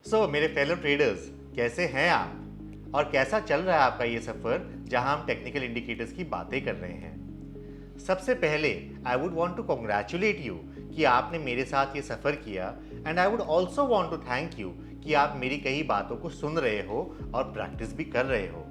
मेरे fellow traders, कैसे हैं आप और कैसा चल रहा है आपका ये सफ़र जहां हम टेक्निकल इंडिकेटर्स की बातें कर रहे हैं। सबसे पहले I would want to congratulate you कि आपने मेरे साथ ये सफ़र किया and I would also want to thank you कि आप मेरी कई बातों को सुन रहे हो और प्रैक्टिस भी कर रहे हो।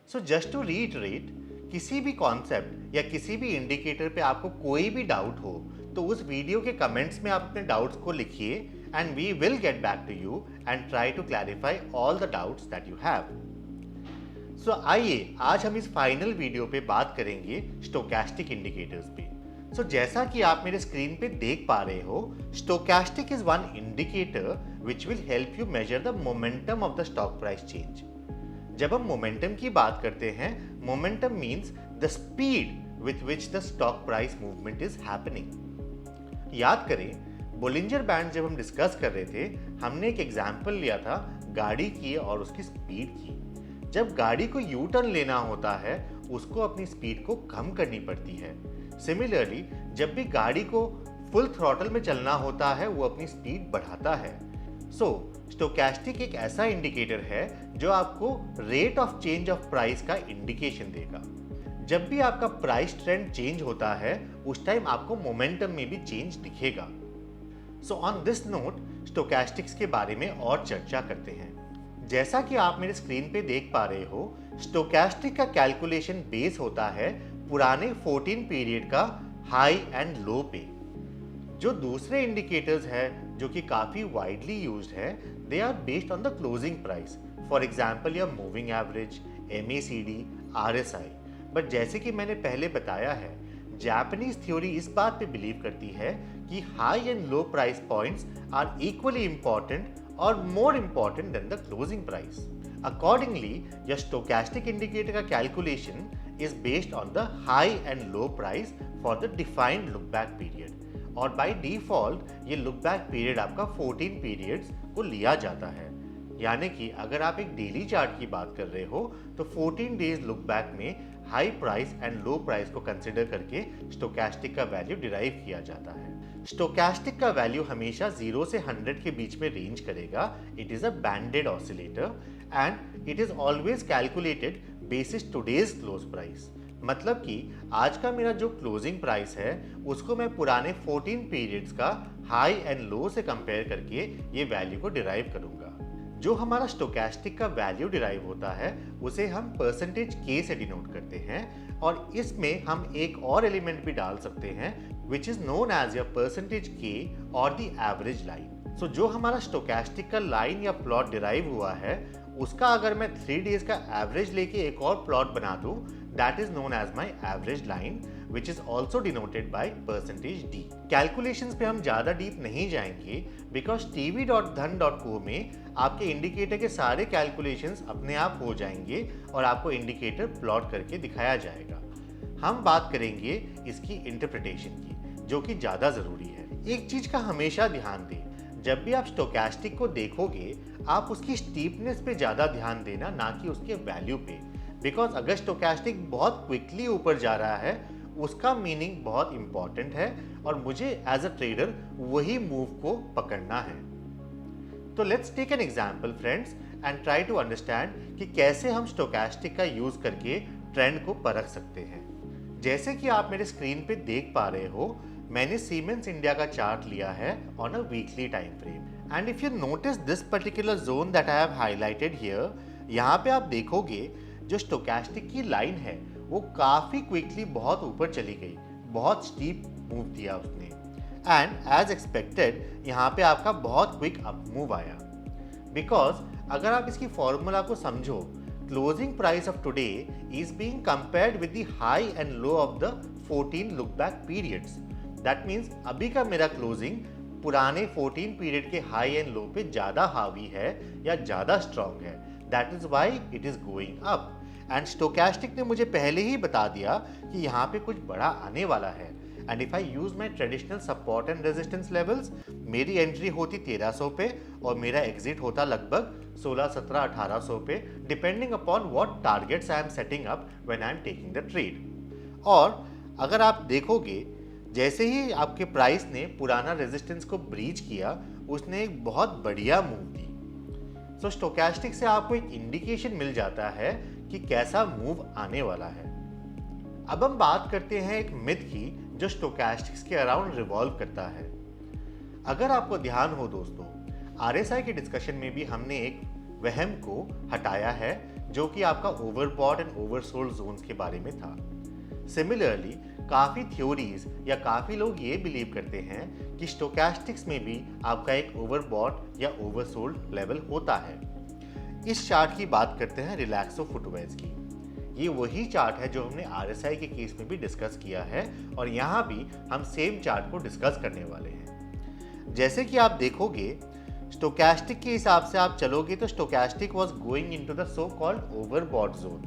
जस्ट टू रीइटरेट, किसी भी कॉन्सेप्ट या किसी भी इंडिकेटर पे आपको कोई भी डाउट हो तो उस वीडियो के कमेंट्स में आप अपने डाउट्स को लिखिए and we will get back to you and try to clarify all the doubts that you have. आइए आज हम इस फाइनल वीडियो पे बात करेंगे स्टोकेस्टिक इंडिकेटर्स पे। जैसा कि आप मेरे स्क्रीन पे देख पा रहे हो, stochastic is one indicator which will help you measure the momentum of the stock price change. जब हम मोमेंटम की बात करते हैं, momentum means the speed with which the stock price movement is happening. याद करें, बोलिंजर बैंड जब हम डिस्कस कर रहे थे, हमने एक एग्जाम्पल लिया था गाड़ी की और उसकी स्पीड की। जब गाड़ी को यू टर्न लेना होता है, उसको अपनी स्पीड को कम करनी पड़ती है। सिमिलरली, जब भी गाड़ी को फुल थ्रॉटल में चलना होता है, वो अपनी स्पीड बढ़ाता है। स्टोकेस्टिक एक ऐसा इंडिकेटर है जो आपको rate of change of price का इंडिकेशन देगा। जब भी आपका प्राइस ट्रेंड चेंज होता है, उस टाइम आपको मोमेंटम में भी चेंज दिखेगा। ऑन दिस नोट, स्टोकेस्टिक्स के बारे में और चर्चा करते हैं। जैसा कि आप मेरे स्क्रीन पे देख पा रहे हो, स्टोकेस्टिक का कैलकुलेशन बेस होता है पुराने 14 पीरियड का हाई एंड लो पे। जो दूसरे इंडिकेटर्स हैं जो कि काफ़ी वाइडली यूज्ड है, they are based on the closing price. For example या moving average, MACD, RSI। But जैसे कि मैंने पहले बताया है, जापानीज थ्योरी इस बात पे बिलीव करती है कि high and low price points are equally important और more important than the closing price. Accordingly, यह स्टोकेस्टिक इंडिकेटर का calculation is based on the high and low price for the defined look back period, और by default ये look back period आपका 14 periods को लिया जाता है। यानी कि अगर आप एक डेली चार्ट की बात कर रहे हो तो 14 डेज लुक बैक में high price and low price को कंसिडर करके स्टोकेस्टिक का वैल्यू डिराइव किया जाता है। स्टोकेस्टिक का वैल्यू हमेशा 0 से 100 के बीच में रेंज करेगा। It is a banded oscillator and it is always calculated basis today's close price. मतलब कि आज का मेरा जो क्लोजिंग प्राइस है, उसको मैं पुराने 14 पीरियड्स का हाई एंड लो से कंपेयर करके ये वैल्यू को डिराइव करूंगा। जो हमारा स्टोकेस्टिक का वैल्यू डिराइव होता है, उसे हम परसेंटेज K से डिनोट करते हैं, और इसमें हम एक और एलिमेंट भी डाल सकते हैं which is known as your percentage K और द एवरेज लाइन। जो हमारा स्टोकेस्टिक का लाइन या प्लॉट डिराइव हुआ है, उसका अगर मैं 3 डेज का एवरेज लेके एक और प्लॉट बना दूं, that is known as my average line, which is also denoted by percentage D। Calculations पे हम ज़्यादा डीप नहीं जाएंगे बिकॉज tv.dhan.co में आपके इंडिकेटर के सारे कैलकुलेशंस अपने आप हो जाएंगे और आपको इंडिकेटर प्लॉट करके दिखाया जाएगा। हम बात करेंगे इसकी इंटरप्रिटेशन की, जो कि ज़्यादा ज़रूरी है। एक चीज़ का हमेशा ध्यान दें, जब भी आप स्टोकेस्टिक को देखोगे, आप उसकी स्टीपनेस पे ज़्यादा ध्यान देना, ना कि उसके वैल्यू पे। बिकॉज अगर स्टोकेस्टिक बहुत क्विकली ऊपर जा रहा है, उसका मीनिंग बहुत इंपॉर्टेंट है और मुझे एज अ ट्रेडर वही मूव को पकड़ना है। तो let's take an example friends and try to understand कि कैसे हम स्टोकेस्टिक का यूज करके ट्रेंड को परख सकते हैं। जैसे कि आप मेरे स्क्रीन पे देख पा रहे हो, मैंने सीमेंस इंडिया का चार्ट लिया है on a weekly time frame, and if you notice this particular zone that I have highlighted here, यहाँ पे आप देखोगे जो स्टोकेस्टिक की लाइन है वो काफ़ी क्विकली बहुत ऊपर चली गई, बहुत स्टीप मूव दिया उसने, एंड एज एक्सपेक्टेड यहाँ पे आपका बहुत क्विक अप मूव आया। बिकॉज अगर आप इसकी फॉर्मूला को समझो, closing price of today is being compared with the high and low of the 14 look back periods. That means अभी का मेरा क्लोजिंग पुराने 14 पीरियड के हाई एंड लो पे ज़्यादा हावी है या ज़्यादा स्ट्रॉन्ग है। That is why it is going up. And stochastic ने मुझे पहले ही बता दिया कि यहाँ पे कुछ बड़ा आने वाला है। And if I use my traditional support and resistance levels, मेरी एंट्री होती 1300 पे और मेरा एग्जिट होता लगभग 16, 17, 1800 पे, depending upon what targets I am setting up when I am taking the trade. और अगर आप देखोगे, जैसे ही आपके प्राइस ने पुराना रेजिस्टेंस को ब्रीच किया, उसने एक बहुत बढ़िया मूव दी। सो स्टोकेस्टिक से आपको एक इंडिकेशन मिल जाता है कि कैसा मूव आने वाला है। अब हम बात करते हैं एक मिथ की जो स्टोकेस्टिक्स के अराउंड रिवॉल्व करता है। अगर आपको ध्यान हो दोस्तों, आरएसआई के डिस्कशन में भी हमने एक वहम को हटाया है जो कि आपका ओवरबॉट एंड ओवरसोल्ड जोन्स के बारे में था। सिमिलरली काफ़ी थ्योरीज या काफ़ी लोग ये बिलीव करते हैं कि स्टोकेस्टिक्स में भी आपका एक ओवरबॉट या ओवरसोल्ड लेवल होता है। इस चार्ट की बात करते हैं रिलैक्सो फुटवेयर्स की। ये वही चार्ट है जो हमने आरएसआई के केस में भी डिस्कस किया है और यहाँ भी हम सेम चार्ट को डिस्कस करने वाले हैं। जैसे कि आप देखोगे, स्टोकेस्टिक के हिसाब से आप चलोगे तो stochastic was going into the so called overbought zone,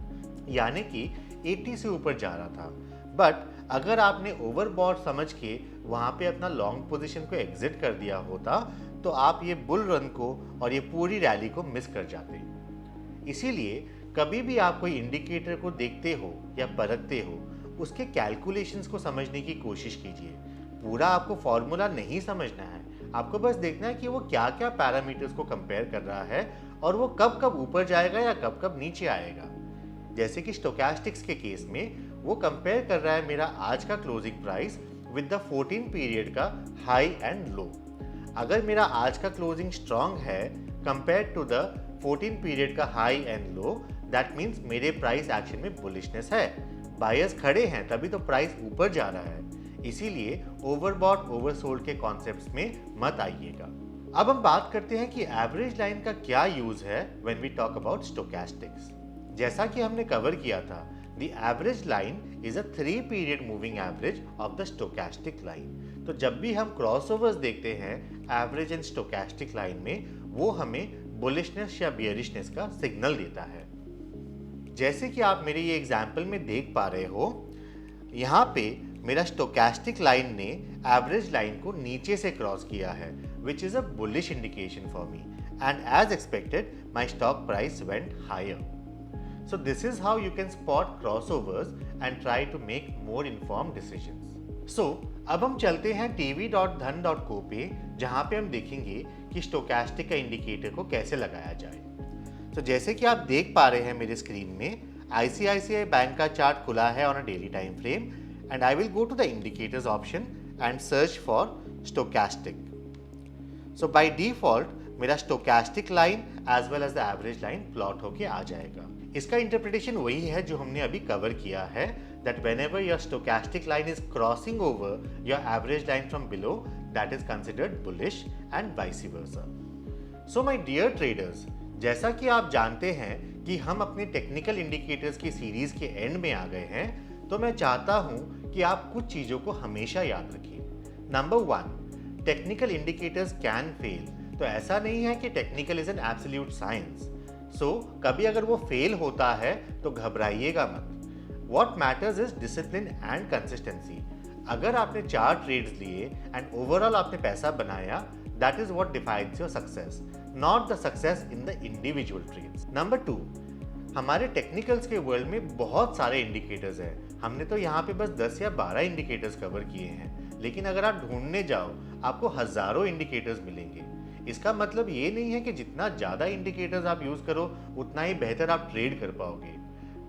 यानी कि 80 से ऊपर जा रहा था। बट अगर आपने ओवरबॉट समझ के वहाँ पे अपना लॉन्ग पोजीशन को एग्जिट कर दिया होता तो आप ये बुल रन को और ये पूरी रैली को मिस कर जाते। इसीलिए कभी भी आप कोई इंडिकेटर को देखते हो या परखते हो, उसके कैलकुलेशंस को समझने की कोशिश कीजिए। पूरा आपको फॉर्मूला नहीं समझना है, आपको बस देखना है कि वो क्या क्या पैरामीटर्स को कंपेयर कर रहा है और वो कब कब ऊपर जाएगा या कब कब नीचे आएगा। जैसे कि स्टोकेस्टिक्स के केस में वो कंपेयर कर रहा है मेरा आज का closing price with the 14 period का हाई एंड लो। अगर मेरा आज का क्लोजिंग स्ट्रांग है कंपेयर टू द 14 पीरियड का high and low, that means मेरे प्राइस एक्शन में बुलिशनेस है, बायर्स खड़े हैं, तभी तो प्राइस ऊपर जा रहा है। इसीलिए ओवरबॉट ओवरसोल्ड के कॉन्सेप्ट्स में मत आइएगा। अब हम बात करते हैं कि एवरेज लाइन का क्या यूज है व्हेन वी टॉक अबाउट स्टोकेस्टिक्स। जैसा कि हमने कवर किया था, the average line is a 3 period moving average of the stochastic line. तो जब भी हम क्रॉसओवर्स देखते हैं एवरेज एंड स्टोकेस्टिक लाइन में, वो हमें बुलिशनेस या बियरिशनेस का सिग्नल देता है। जैसे कि आप मेरे ये एग्जाम्पल में देख पा रहे हो, यहाँ पे मेरा स्टोकेस्टिक लाइन ने एवरेज लाइन को नीचे से क्रॉस किया है, which is a bullish indication for me, and as expected my stock price went higher. So this is how you can spot crossovers and try to make more informed decisions. So अब हम चलते हैं tv.dhan.co पे, जहाँ पे हम देखेंगे कि स्टोकेस्टिक का इंडिकेटर को कैसे लगाया जाए। तो जैसे कि आप देख पा रहे हैं मेरे स्क्रीन में, ICICI बैंक का चार्ट खुला है on a daily time frame, and I will go to the indicators option and search for stochastic. So by default मेरा stochastic line as well as the average line plot होके आ जाएगा। इसका interpretation वही है जो हमने अभी कवर किया है, that whenever your stochastic line is crossing over your average line from below, that is considered bullish and vice versa. So my dear traders, जैसा कि आप जानते हैं कि हम अपने टेक्निकल इंडिकेटर्स की सीरीज के एंड में आ गए हैं, तो मैं चाहता हूं कि आप कुछ चीजों को हमेशा याद रखें। Number 1, technical indicators can fail. तो ऐसा नहीं है कि technical is an absolute science. So कभी अगर वो फेल होता है तो घबराइएगा मत। What matters is discipline and consistency. अगर आपने 4 ट्रेड्स लिए एंड ओवरऑल आपने पैसा बनाया, that is what defines your success, not the success in the individual trades. Number 2, हमारे टेक्निकल्स के वर्ल्ड में बहुत सारे इंडिकेटर्स हैं। हमने तो यहाँ पे बस 10 या 12 इंडिकेटर्स कवर किए हैं, लेकिन अगर आप ढूंढने जाओ आपको हजारों इंडिकेटर्स मिलेंगे। इसका मतलब ये नहीं है कि जितना ज़्यादा इंडिकेटर्स आप यूज़ करो उतना ही बेहतर आप ट्रेड कर पाओगे।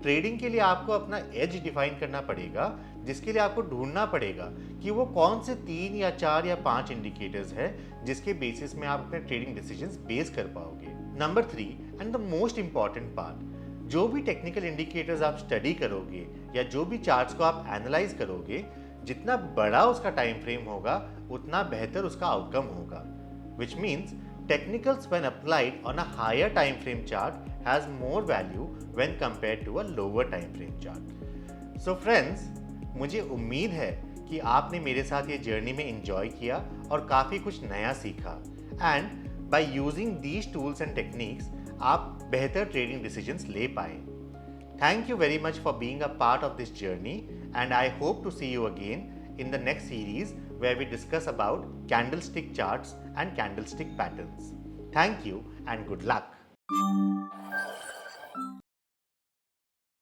ट्रेडिंग के लिए आपको अपना एज डिफाइन करना पड़ेगा, जिसके लिए आपको ढूंढना पड़ेगा कि वो कौन से 3 या 4 या 5 इंडिकेटर्स हैं जिसके बेसिस में आप अपने ट्रेडिंग डिसीजंस बेस कर पाओगे। Number 3 and the most important part, जो भी टेक्निकल इंडिकेटर्स आप स्टडी करोगे या जो भी चार्ट्स को आप एनालाइज करोगे, जितना बड़ा उसका टाइम फ्रेम होगा उतना बेहतर उसका आउटकम होगा। Which means technicals when applied on a higher time frame chart has more value when compared to a lower time frame chart. So friends, मुझे उम्मीद है कि आपने मेरे साथ ये जर्नी में एंजॉय किया और काफ़ी कुछ नया सीखा, and by using these tools and techniques आप बेहतर ट्रेडिंग डिसीजंस ले पाए। Thank you very much for being a part of this journey, and I hope to see you again in the next series where we discuss about candlestick charts and candlestick patterns. Thank you and good luck.